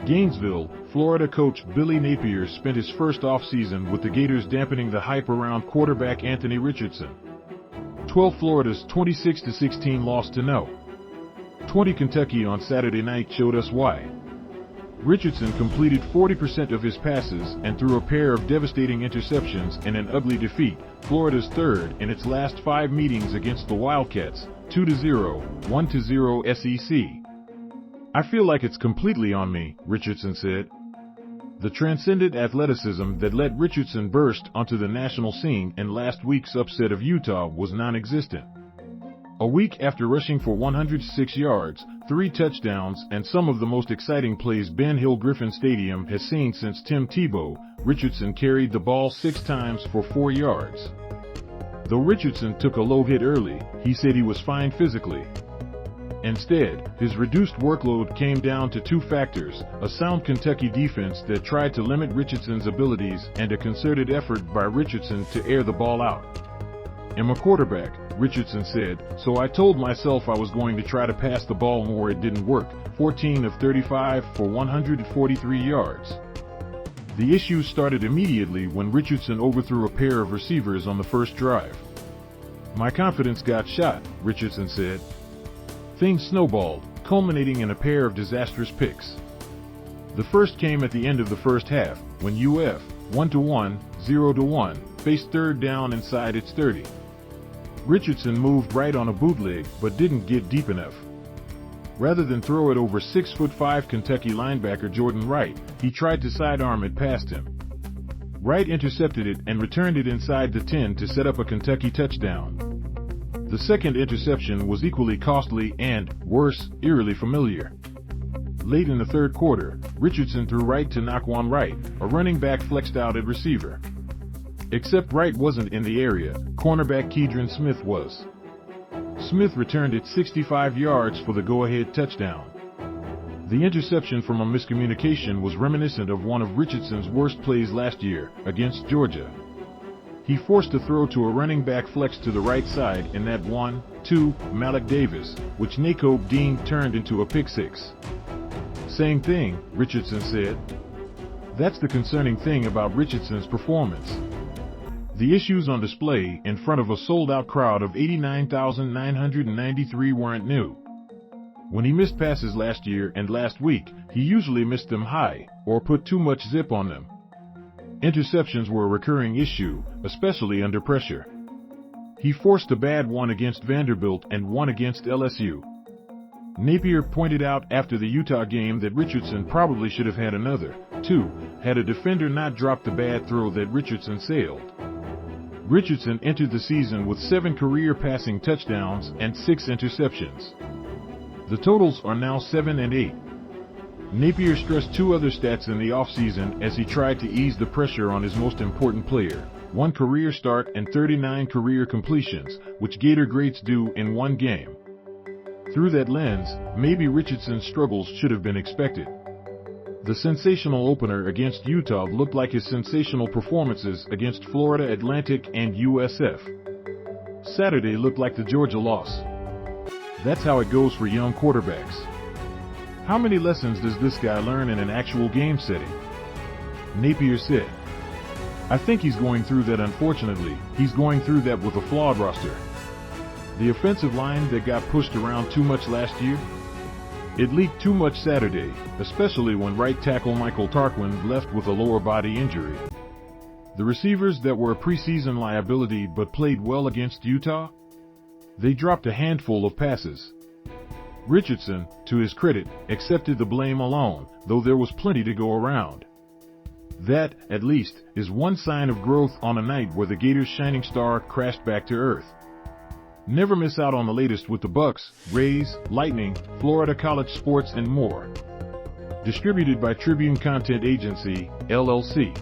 Gainesville, Florida coach Billy Napier spent his first offseason with the Gators dampening the hype around quarterback Anthony Richardson. 12 Florida's 26-16 loss to No. 20 Kentucky on Saturday night showed us why. Richardson completed 40% of his passes and threw a pair of devastating interceptions in an ugly defeat, Florida's third in its last 5 meetings against the Wildcats, 2-0, 1-0 SEC. "I feel like it's completely on me," Richardson said. The transcendent athleticism that let Richardson burst onto the national scene in last week's upset of Utah was non-existent. A week after rushing for 106 yards, 3 touchdowns, and some of the most exciting plays Ben Hill Griffin Stadium has seen since Tim Tebow, Richardson carried the ball 6 times for 4 yards. Though Richardson took a low hit early, he said he was fine physically. Instead, his reduced workload came down to 2 factors: a sound Kentucky defense that tried to limit Richardson's abilities and a concerted effort by Richardson to air the ball out. "I'm a quarterback," Richardson said, "so I told myself I was going to try to pass the ball more. It didn't work. 14 of 35 for 143 yards. The issues started immediately when Richardson overthrew a pair of receivers on the first drive. My confidence got shot," Richardson said. Things snowballed, culminating in a pair of disastrous picks. The first came at the end of the first half, when UF, 1-1, 0-1, faced third down inside its 30. Richardson moved right on a bootleg, but didn't get deep enough. Rather than throw it over 6'5" Kentucky linebacker Jordan Wright, he tried to sidearm it past him. Wright intercepted it and returned it inside the 10 to set up a Kentucky touchdown. The second interception was equally costly and, worse, eerily familiar. Late in the third quarter, Richardson threw right to Na'Quan Wright, a running back flexed out at receiver. Except Wright wasn't in the area, cornerback Keidron Smith was. Smith returned it 65 yards for the go-ahead touchdown. The interception from a miscommunication was reminiscent of one of Richardson's worst plays last year, against Georgia. He forced a throw to a running back flex to the right side in that 1-2 Malik Davis, which Nakobe Dean turned into a pick six. "Same thing," Richardson said. That's the concerning thing about Richardson's performance. The issues on display in front of a sold-out crowd of 89,993 weren't new. When he missed passes last year and last week, he usually missed them high, or put too much zip on them. Interceptions were a recurring issue, especially under pressure. He forced a bad one against Vanderbilt and one against LSU. Napier pointed out after the Utah game that Richardson probably should have had another, 2, had a defender not dropped the bad throw that Richardson sailed. Richardson entered the season with 7 career passing touchdowns and 6 interceptions. The totals are now 7 and 8. Napier stressed 2 other stats in the offseason as he tried to ease the pressure on his most important player: 1 career start and 39 career completions, which Gator greats do in 1 game. Through that lens, maybe Richardson's struggles should have been expected. The sensational opener against Utah looked like his sensational performances against Florida Atlantic and USF. Saturday looked like the Georgia loss. That's how it goes for young quarterbacks. How many lessons does this guy learn in an actual game setting? Napier said. I think he's going through that. Unfortunately, he's going through that with a flawed roster. The offensive line that got pushed around too much last year? It leaked too much Saturday, especially when right tackle Michael Tarquin left with a lower body injury. The receivers that were a preseason liability but played well against Utah? They dropped a handful of passes. Richardson, to his credit, accepted the blame alone, though there was plenty to go around. That, at least, is one sign of growth on a night where the Gators' shining star crashed back to earth. Never miss out on the latest with the Bucks, Rays, Lightning, Florida college sports, and more. Distributed by Tribune Content Agency, LLC.